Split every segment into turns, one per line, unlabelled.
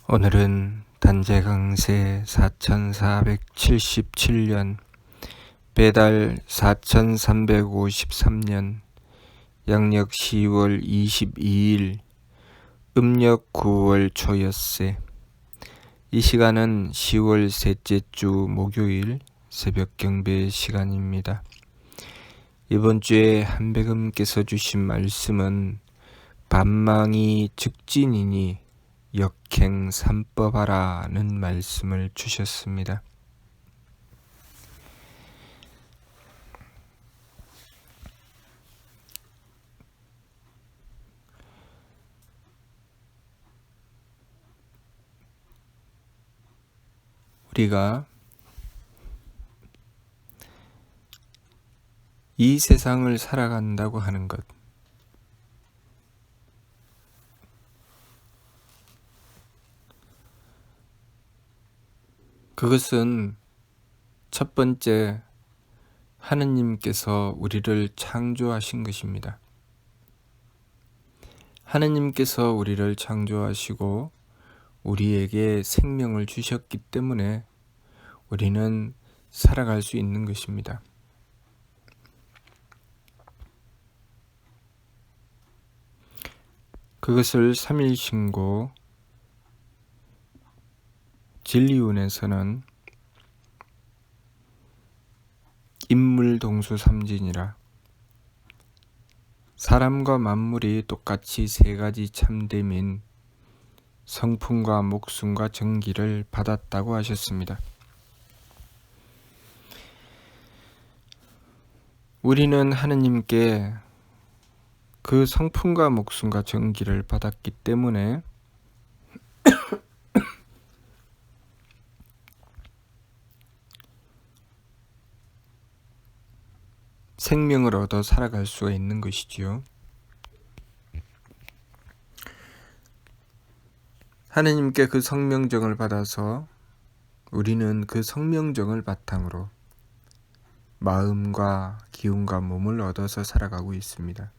오늘은 단재강세 4477년 배달 4353년 양력 10월 22일 음력 9월 초엿새. 이 시간은 10월 셋째 주 목요일 새벽 경배 시간입니다. 이번 주에 한백음께서 주신 말씀은 반망이 즉진이니 역행 삼법하라는 말씀을 주셨습니다. 우리가 이 세상을 살아간다고 하는 것, 그것은 첫 번째 하느님께서 우리를 창조하신 것입니다. 하느님께서 우리를 창조하시고 우리에게 생명을 주셨기 때문에 우리는 살아갈 수 있는 것입니다. 그것을 삼일신고 진리운에서는 인물동수삼진이라, 사람과 만물이 똑같이 세 가지 참됨인 성품과 목숨과 정기를 받았다고 하셨습니다. 우리는 하느님께 그 성품과 목숨과 정기를 받았기 때문에 생명을 얻어 살아갈 수가 있는 것이지요. 하느님께 그 성명정을 받아서 우리는 그 성명정을 바탕으로 마음과 기운과 몸을 얻어서 살아가고 있습니다.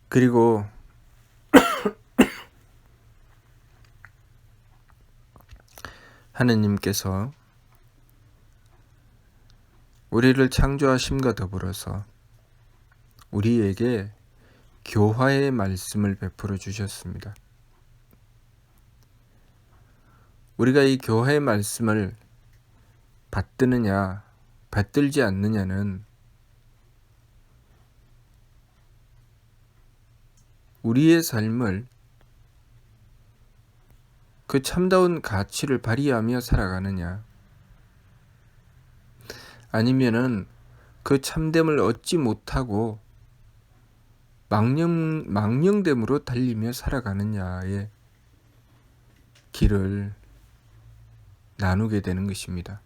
그리고 하느님께서 우리를 창조하심과 더불어서 우리에게 교화의 말씀을 베풀어 주셨습니다. 우리가 이 교화의 말씀을 받드느냐 받들지 않느냐는 우리의 삶을 그 참다운 가치를 발휘하며 살아가느냐, 아니면은 그 참됨을 얻지 못하고 망령됨으로 달리며 살아가느냐의 길을 나누게 되는 것입니다.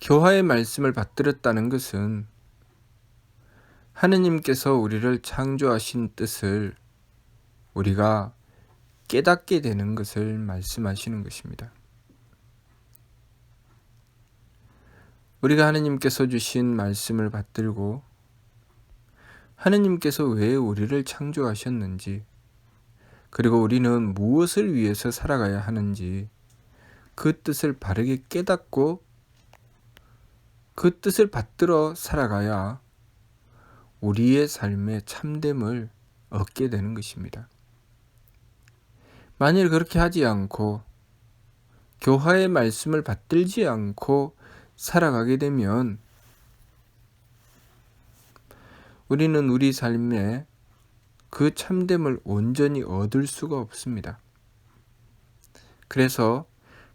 교화의 말씀을 받들었다는 것은 하느님께서 우리를 창조하신 뜻을 우리가 깨닫게 되는 것을 말씀하시는 것입니다. 우리가 하느님께서 주신 말씀을 받들고 하느님께서 왜 우리를 창조하셨는지, 그리고 우리는 무엇을 위해서 살아가야 하는지 그 뜻을 바르게 깨닫고 그 뜻을 받들어 살아가야 우리의 삶의 참됨을 얻게 되는 것입니다. 만일 그렇게 하지 않고 교화의 말씀을 받들지 않고 살아가게 되면 우리는 우리 삶에 그 참됨을 온전히 얻을 수가 없습니다. 그래서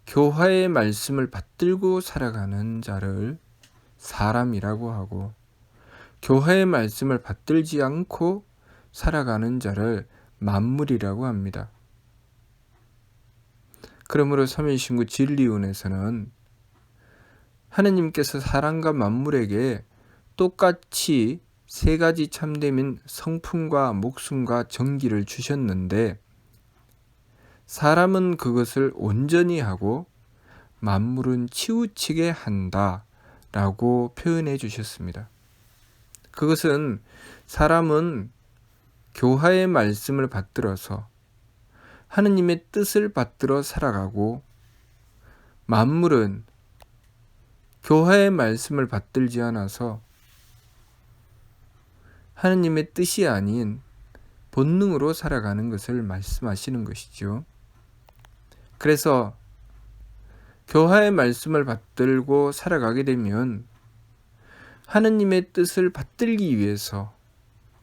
교화의 말씀을 받들고 살아가는 자를 사람이라고 하고, 교화의 말씀을 받들지 않고 살아가는 자를 만물이라고 합니다. 그러므로 삼일신구 진리운에서는 하느님께서 사람과 만물에게 똑같이 세 가지 참됨인 성품과 목숨과 정기를 주셨는데, 사람은 그것을 온전히 하고 만물은 치우치게 한다 라고 표현해 주셨습니다. 그것은 사람은 교화의 말씀을 받들어서 하느님의 뜻을 받들어 살아가고, 만물은 교화의 말씀을 받들지 않아서 하느님의 뜻이 아닌 본능으로 살아가는 것을 말씀하시는 것이죠. 그래서 교화의 말씀을 받들고 살아가게 되면 하느님의 뜻을 받들기 위해서,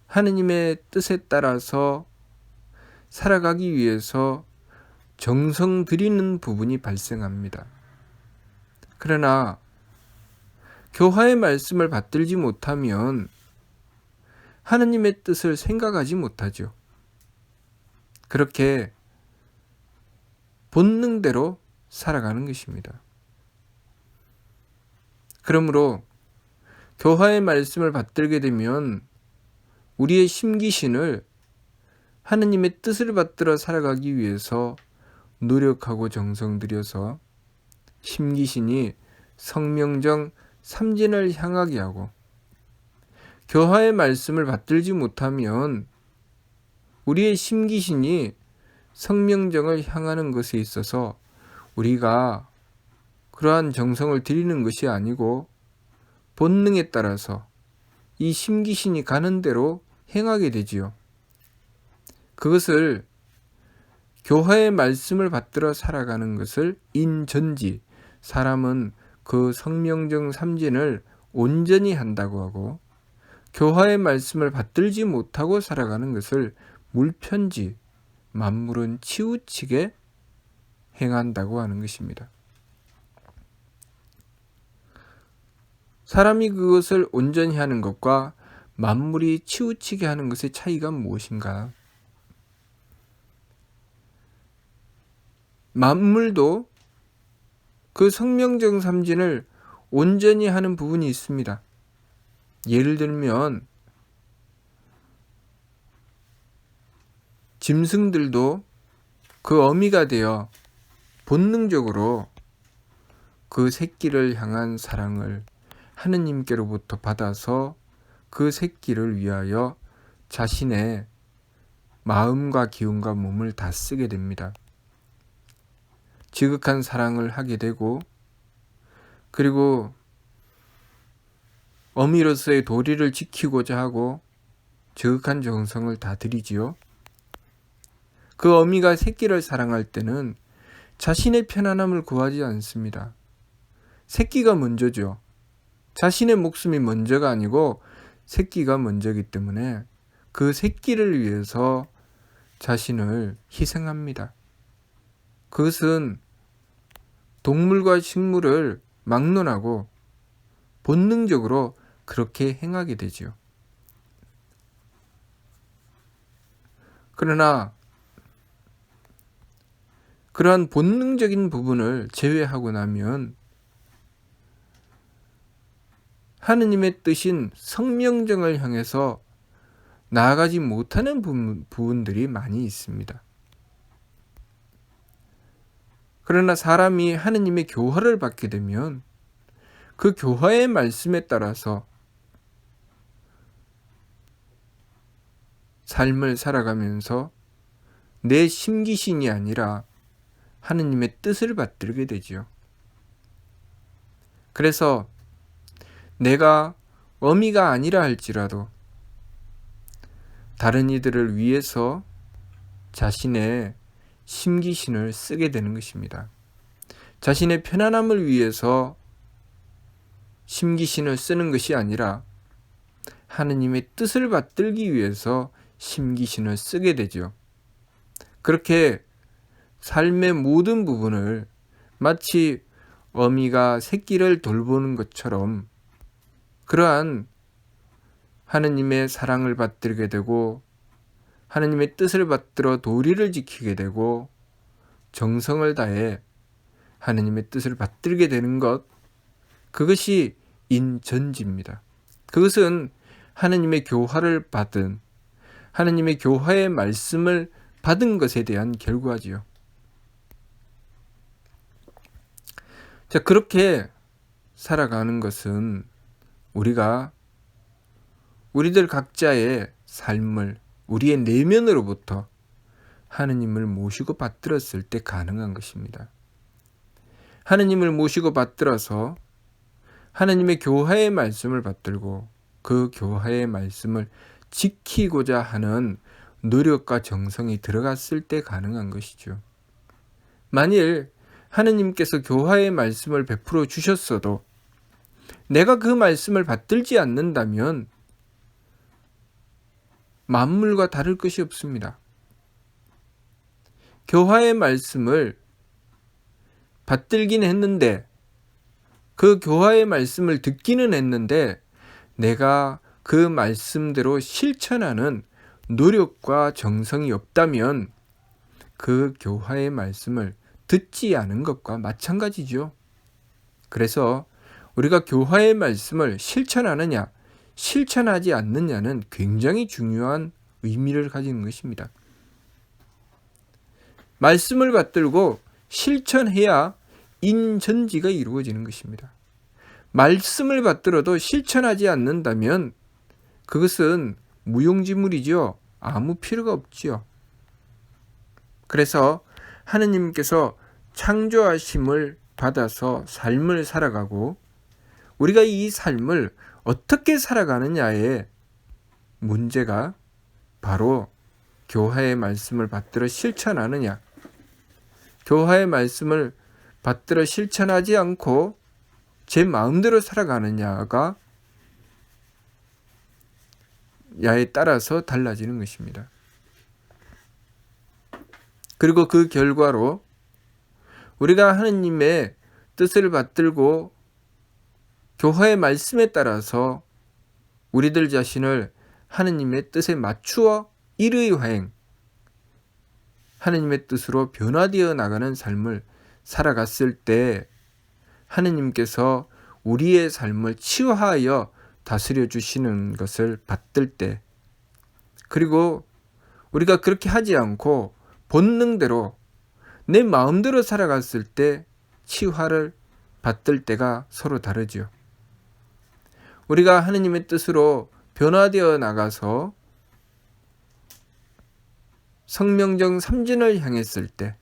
하느님의 뜻에 따라서 살아가기 위해서 정성 들이는 부분이 발생합니다. 그러나 교화의 말씀을 받들지 못하면 하느님의 뜻을 생각하지 못하죠. 그렇게 본능대로 살아가는 것입니다. 그러므로 교화의 말씀을 받들게 되면 우리의 심기신을 하느님의 뜻을 받들어 살아가기 위해서 노력하고 정성 들여서 심기신이 성명정 삼진을 향하게 하고, 교화의 말씀을 받들지 못하면 우리의 심기신이 성명정을 향하는 것에 있어서 우리가 그러한 정성을 들이는 것이 아니고 본능에 따라서 이 심기신이 가는 대로 행하게 되지요. 그것을 교화의 말씀을 받들어 살아가는 것을 인전지, 사람은 그 성명정 삼진을 온전히 한다고 하고, 교화의 말씀을 받들지 못하고 살아가는 것을 물편지, 만물은 치우치게 행한다고 하는 것입니다. 사람이 그것을 온전히 하는 것과 만물이 치우치게 하는 것의 차이가 무엇인가? 만물도 그 성명정 삼진을 온전히 하는 부분이 있습니다. 예를 들면 짐승들도 그 어미가 되어 본능적으로 그 새끼를 향한 사랑을 하느님께로부터 받아서 그 새끼를 위하여 자신의 마음과 기운과 몸을 다 쓰게 됩니다. 지극한 사랑을 하게 되고, 그리고 어미로서의 도리를 지키고자 하고 지극한 정성을 다 들이지요. 그 어미가 새끼를 사랑할 때는 자신의 편안함을 구하지 않습니다. 새끼가 먼저죠. 자신의 목숨이 먼저가 아니고 새끼가 먼저이기 때문에 그 새끼를 위해서 자신을 희생합니다. 그것은 동물과 식물을 막론하고 본능적으로 그렇게 행하게 되지요. 그러나 그러한 본능적인 부분을 제외하고 나면 하느님의 뜻인 성명정을 향해서 나아가지 못하는 부분들이 많이 있습니다. 그러나 사람이 하느님의 교화를 받게 되면 그 교화의 말씀에 따라서 삶을 살아가면서 내 심기신이 아니라 하느님의 뜻을 받들게 되지요. 그래서 내가 어미가 아니라 할지라도 다른 이들을 위해서 자신의 심기신을 쓰게 되는 것입니다. 자신의 편안함을 위해서 심기신을 쓰는 것이 아니라 하느님의 뜻을 받들기 위해서 심기신을 쓰게 되죠. 그렇게 삶의 모든 부분을 마치 어미가 새끼를 돌보는 것처럼 그러한 하느님의 사랑을 받들게 되고 하느님의 뜻을 받들어 도리를 지키게 되고 정성을 다해 하느님의 뜻을 받들게 되는 것, 그것이 인전지입니다. 그것은 하느님의 교화를 받은, 하느님의 교화의 말씀을 받은 것에 대한 결과지요. 자, 그렇게 살아가는 것은 우리가 우리들 각자의 삶을 우리의 내면으로부터 하느님을 모시고 받들었을 때 가능한 것입니다. 하느님을 모시고 받들어서 하느님의 교화의 말씀을 받들고 그 교화의 말씀을 지키고자 하는 노력과 정성이 들어갔을 때 가능한 것이죠. 만일 하느님께서 교화의 말씀을 베풀어 주셨어도 내가 그 말씀을 받들지 않는다면 만물과 다를 것이 없습니다. 교화의 말씀을 받들긴 했는데 그 교화의 말씀을 듣기는 했는데 내가 그 말씀대로 실천하는 노력과 정성이 없다면 그 교화의 말씀을 듣지 않은 것과 마찬가지죠. 그래서 우리가 교화의 말씀을 실천하느냐, 실천하지 않느냐는 굉장히 중요한 의미를 가지는 것입니다. 말씀을 받들고 실천해야 인전지가 이루어지는 것입니다. 말씀을 받들어도 실천하지 않는다면 그것은 무용지물이죠. 아무 필요가 없지요. 그래서 하느님께서 창조하심을 받아서 삶을 살아가고 우리가 이 삶을 어떻게 살아가느냐의 문제가 바로 교화의 말씀을 받들어 실천하느냐, 교화의 말씀을 받들어 실천하지 않고 제 마음대로 살아가느냐가 야에 따라서 달라지는 것입니다. 그리고 그 결과로 우리가 하느님의 뜻을 받들고 교화의 말씀에 따라서 우리들 자신을 하느님의 뜻에 맞추어 일의화행, 하느님의 뜻으로 변화되어 나가는 삶을 살아갔을 때 하느님께서 우리의 삶을 치유하여 다스려 주시는 것을 받들 때, 그리고 우리가 그렇게 하지 않고 본능대로 내 마음대로 살아갔을 때 치유를 받들 때가 서로 다르죠. 우리가 하느님의 뜻으로 변화되어 나가서 성명정 삼진을 향했을 때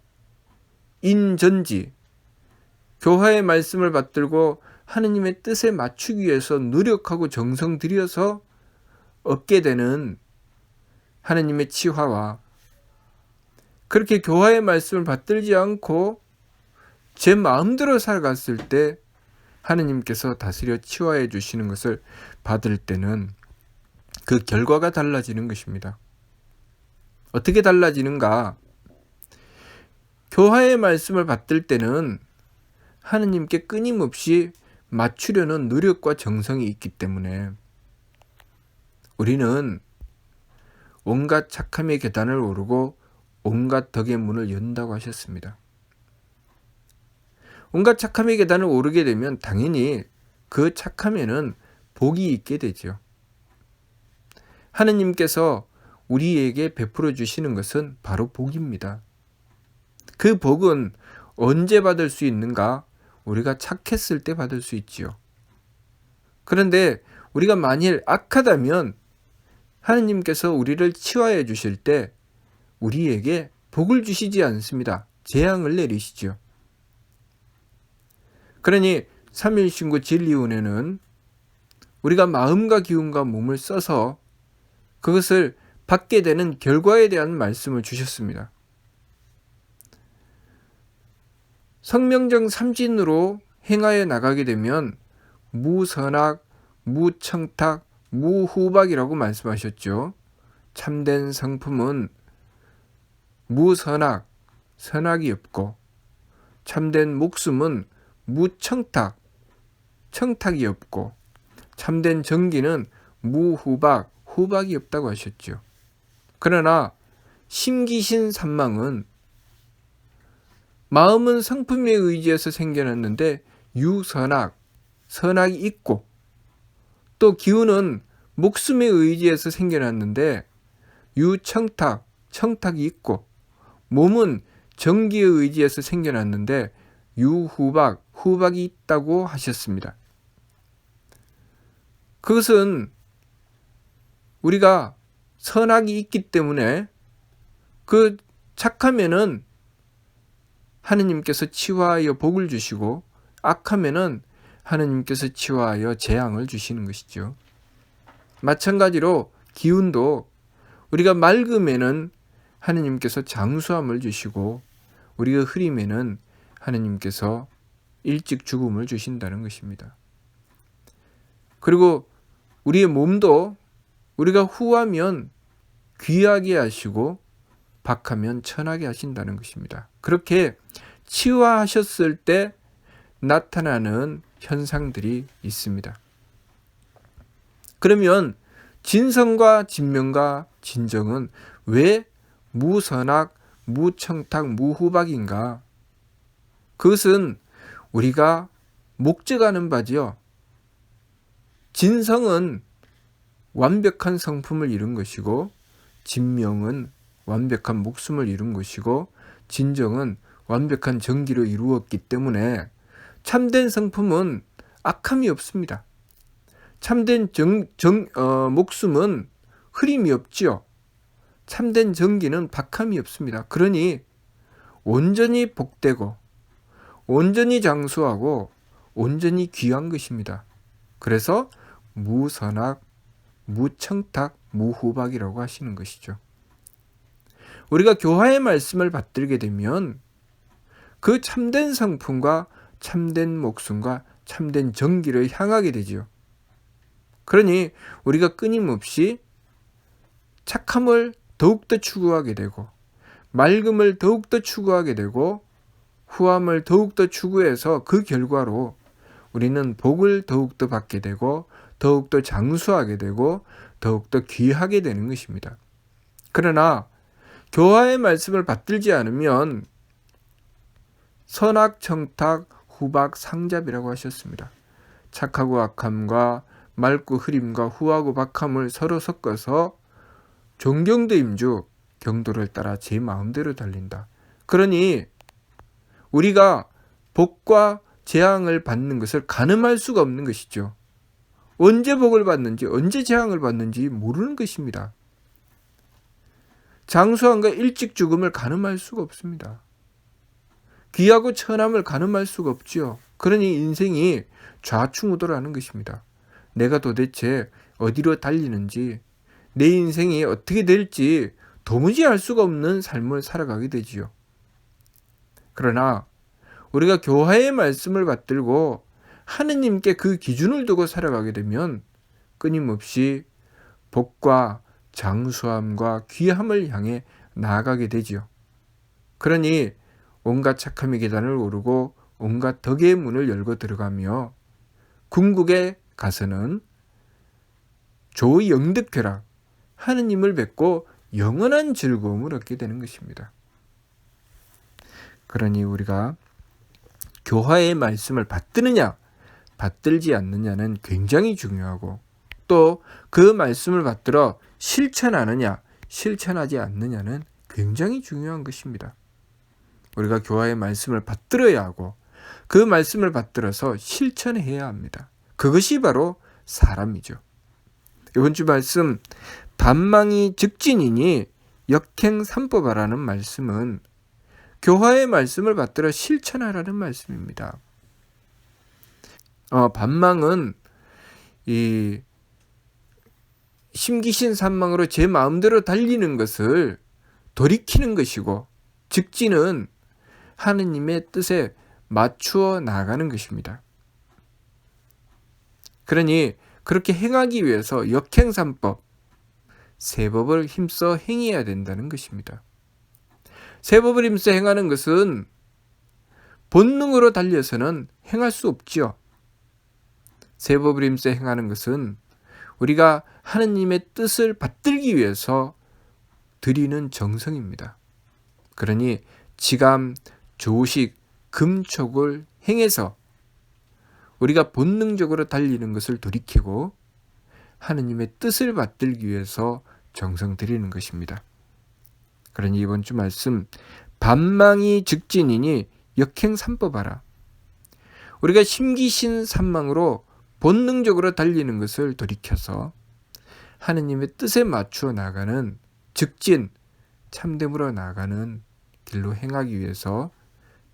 인전지, 교화의 말씀을 받들고 하느님의 뜻에 맞추기 위해서 노력하고 정성 들여서 얻게 되는 하느님의 치화와 그렇게 교화의 말씀을 받들지 않고 제 마음대로 살아갔을 때 하느님께서 다스려 치유해 주시는 것을 받을 때는 그 결과가 달라지는 것입니다. 어떻게 달라지는가? 교화의 말씀을 받들 때는 하느님께 끊임없이 맞추려는 노력과 정성이 있기 때문에 우리는 온갖 착함의 계단을 오르고 온갖 덕의 문을 연다고 하셨습니다. 온갖 착함의 계단을 오르게 되면 당연히 그 착함에는 복이 있게 되죠. 하느님께서 우리에게 베풀어 주시는 것은 바로 복입니다. 그 복은 언제 받을 수 있는가? 우리가 착했을 때 받을 수 있지요. 그런데 우리가 만일 악하다면 하느님께서 우리를 치유해 주실 때 우리에게 복을 주시지 않습니다. 재앙을 내리시죠. 그러니 삼일신구 진리운에는 우리가 마음과 기운과 몸을 써서 그것을 받게 되는 결과에 대한 말씀을 주셨습니다. 성명정 삼진으로 행하여 나가게 되면 무선악, 무청탁, 무후박이라고 말씀하셨죠. 참된 성품은 무선악, 선악이 없고 참된 목숨은 무청탁, 청탁이 없고 참된 정기는 무후박, 후박이 없다고 하셨죠. 그러나 심기신 산망은 마음은 성품에 의지해서 생겨났는데 유선악, 선악이 있고 또 기운은 목숨에 의지해서 생겨났는데 유청탁, 청탁이 있고 몸은 정기에 의지해서 생겨났는데 유후박, 후박이 있다고 하셨습니다. 그것은 우리가 선악이 있기 때문에 그 착하면은 하느님께서 치유하여 복을 주시고 악하면은 하느님께서 치유하여 재앙을 주시는 것이죠. 마찬가지로 기운도 우리가 맑으면은 하느님께서 장수함을 주시고 우리가 흐리면은 하느님께서 일찍 죽음을 주신다는 것입니다. 그리고 우리의 몸도 우리가 후하면 귀하게 하시고 박하면 천하게 하신다는 것입니다. 그렇게 치유하셨을 때 나타나는 현상들이 있습니다. 그러면 진성과 진명과 진정은 왜 무선악, 무청탁, 무후박인가? 그것은 우리가 목적하는 바지요. 진성은 완벽한 성품을 이룬 것이고 진명은 완벽한 목숨을 이룬 것이고 진정은 완벽한 정기를 이루었기 때문에 참된 성품은 악함이 없습니다. 참된 목숨은 흐림이 없지요. 참된 정기는 박함이 없습니다. 그러니 온전히 복되고 온전히 장수하고 온전히 귀한 것입니다. 그래서 무선악, 무청탁, 무후박이라고 하시는 것이죠. 우리가 교화의 말씀을 받들게 되면 그 참된 성품과 참된 목숨과 참된 정기를 향하게 되죠. 그러니 우리가 끊임없이 착함을 더욱더 추구하게 되고 맑음을 더욱더 추구하게 되고 후함을 더욱더 추구해서 그 결과로 우리는 복을 더욱더 받게 되고 더욱더 장수하게 되고 더욱더 귀하게 되는 것입니다. 그러나 교화의 말씀을 받들지 않으면 선악, 청탁, 후박, 상잡이라고 하셨습니다. 착하고 악함과 맑고 흐림과 후하고 박함을 서로 섞어서 존경도 임주 경도를 따라 제 마음대로 달린다. 그러니 우리가 복과 재앙을 받는 것을 가늠할 수가 없는 것이죠. 언제 복을 받는지 언제 재앙을 받는지 모르는 것입니다. 장수함과 일찍 죽음을 가늠할 수가 없습니다. 귀하고 천함을 가늠할 수가 없지요. 그러니 인생이 좌충우돌하는 것입니다. 내가 도대체 어디로 달리는지 내 인생이 어떻게 될지 도무지 알 수가 없는 삶을 살아가게 되지요. 그러나 우리가 교화의 말씀을 받들고 하느님께 그 기준을 두고 살아가게 되면 끊임없이 복과 장수함과 귀함을 향해 나아가게 되지요. 그러니 온갖 착함의 계단을 오르고 온갖 덕의 문을 열고 들어가며 궁극에 가서는 조영득쾌락, 하느님을 뵙고 영원한 즐거움을 얻게 되는 것입니다. 그러니 우리가 교화의 말씀을 받드느냐 받들지 않느냐는 굉장히 중요하고 또 그 말씀을 받들어 실천하느냐 실천하지 않느냐는 굉장히 중요한 것입니다. 우리가 교화의 말씀을 받들어야 하고 그 말씀을 받들어서 실천해야 합니다. 그것이 바로 사람이죠. 이번 주 말씀 반망이 즉진이니 역행삼법하라는 말씀은 교화의 말씀을 받들어 실천하라는 말씀입니다. 반망은 이 심기신 산망으로 제 마음대로 달리는 것을 돌이키는 것이고 즉진은 하느님의 뜻에 맞추어 나가는 것입니다. 그러니 그렇게 행하기 위해서 역행삼법, 세법을 힘써 행해야 된다는 것입니다. 세법을 힘써 행하는 것은 본능으로 달려서는 행할 수 없지요. 세법을 힘써 행하는 것은 우리가 하느님의 뜻을 받들기 위해서 드리는 정성입니다. 그러니 지감, 조식, 금촉을 행해서 우리가 본능적으로 달리는 것을 돌이키고 하느님의 뜻을 받들기 위해서 정성 드리는 것입니다. 그러니 이번 주 말씀 반망이 즉진이니 역행삼법하라. 우리가 심기신 산망으로 본능적으로 달리는 것을 돌이켜서 하느님의 뜻에 맞추어 나가는 직진, 참됨으로 나가는 길로 행하기 위해서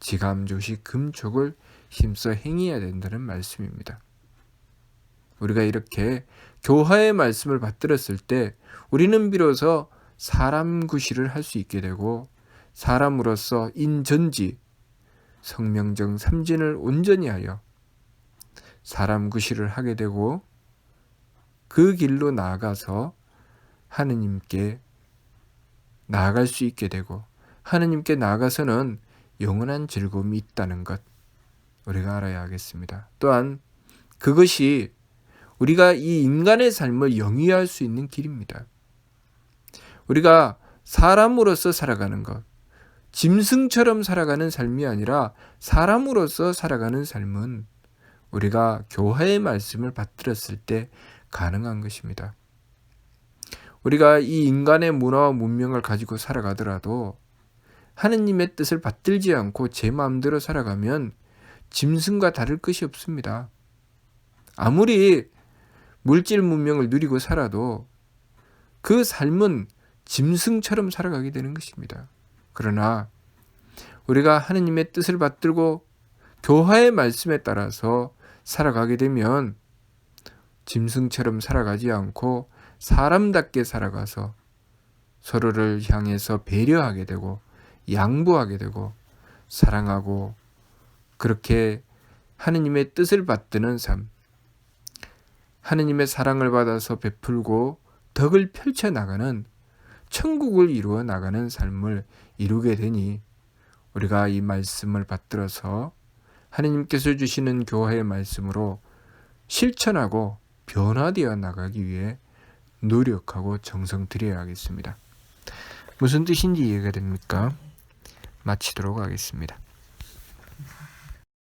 지감조시 금촉을 힘써 행해야 된다는 말씀입니다. 우리가 이렇게 교화의 말씀을 받들었을 때 우리는 비로소 사람 구실을 할 수 있게 되고 사람으로서 인전지, 성명정 삼진을 온전히 하여 사람 구실을 하게 되고 그 길로 나아가서 하느님께 나아갈 수 있게 되고 하느님께 나아가서는 영원한 즐거움이 있다는 것 우리가 알아야 하겠습니다. 또한 그것이 우리가 이 인간의 삶을 영위할 수 있는 길입니다. 우리가 사람으로서 살아가는 것, 짐승처럼 살아가는 삶이 아니라 사람으로서 살아가는 삶은 우리가 교화의 말씀을 받들었을 때 가능한 것입니다. 우리가 이 인간의 문화와 문명을 가지고 살아가더라도 하느님의 뜻을 받들지 않고 제 마음대로 살아가면 짐승과 다를 것이 없습니다. 아무리 물질 문명을 누리고 살아도 그 삶은 짐승처럼 살아가게 되는 것입니다. 그러나 우리가 하느님의 뜻을 받들고 교화의 말씀에 따라서 살아가게 되면 짐승처럼 살아가지 않고 사람답게 살아가서 서로를 향해서 배려하게 되고 양보하게 되고 사랑하고 그렇게 하느님의 뜻을 받드는 삶, 하느님의 사랑을 받아서 베풀고 덕을 펼쳐나가는 천국을 이루어 나가는 삶을 이루게 되니 우리가 이 말씀을 받들어서 하느님께서 주시는 교화의 말씀으로 실천하고 변화되어 나가기 위해 노력하고 정성 들여야 하겠습니다. 무슨 뜻인지 이해가 됩니까? 마치도록 하겠습니다.